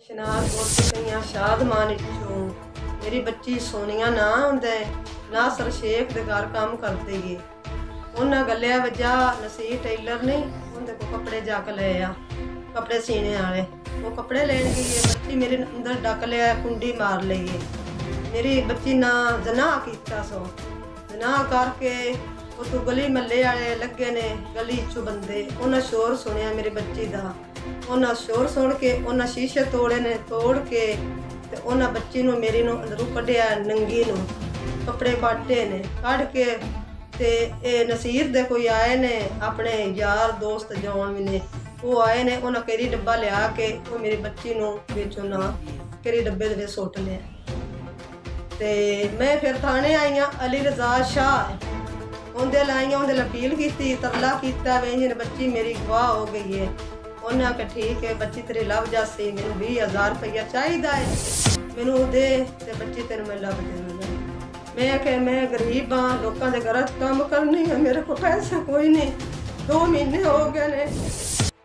शनाज बोलती पई शाद मान इच्छू मेरी बच्ची सोनिया ना होंदे ना सरशेख दे घर काम करते गे उन्हें गलिया वजा नसीर टेलर ने उनके को कपड़े जाके ले आ कपड़े सीने वाले वो कपड़े लेन गई है बच्ची मेरे अंदर डक लिया कुंडी मार ली है मेरी बच्ची ना जना किया सो जना करके वो तू गली मल्ले वाले लगे ने गली चू बंदे उन्हें शोर सुनिया मेरी बच्ची का उन्हें शोर सुन के उन्हें शीशे तोड़े ने तोड़ के ते उन्हें बच्ची नूं मेरी नूं अंदरों कढ़िया नंगी नूं कपड़े पाटे ने कढ़ के ते ए नसीर दे कोई आए ने अपने यार दोस्त जौन भी ने वो आए ने उन्हें केरी डब्बा लिया के वो मेरी बच्ची नूं विचों ना केरी डब्बे दे सुट लिया ते मैं फिर थाने आई हाँ अली रजा शाह उनके लाइया उनके अपील की तरला किया वे जिन बच्ची मेरी गवाह हो गई है उन्हें आख्या ठीक है बच्ची तेरी लभ जासी मैनू 20,000 रुपया चाहिए है मैनू दे ते बच्ची तेन मैं लभ देना मैं आख्या मैं गरीब हाँ लोगों के घर काम करनी है मेरे को पैसा कोई नहीं 2 महीने हो गए ने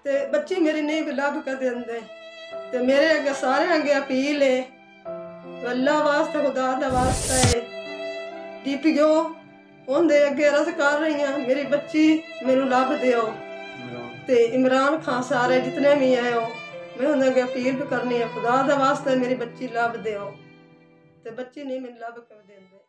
ते बच्ची मेरी नहीं भी लभ कर देंदे ते मेरे अगे सारे अगे अपील है अल्लाह वास्ते खुदा दा वास्ता है DPO उनके अगे अर्ज कर रही हाँ मेरी बच्ची मैनू लभ दिओ ते इमरान खान सारे जितने भी आए हो मैं उन्हें अगे अपील भी करनी है खुदा दा वास्ते मेरी बच्ची लभ दिओ ते बच्ची नहीं मैनू लभ कर देंदे।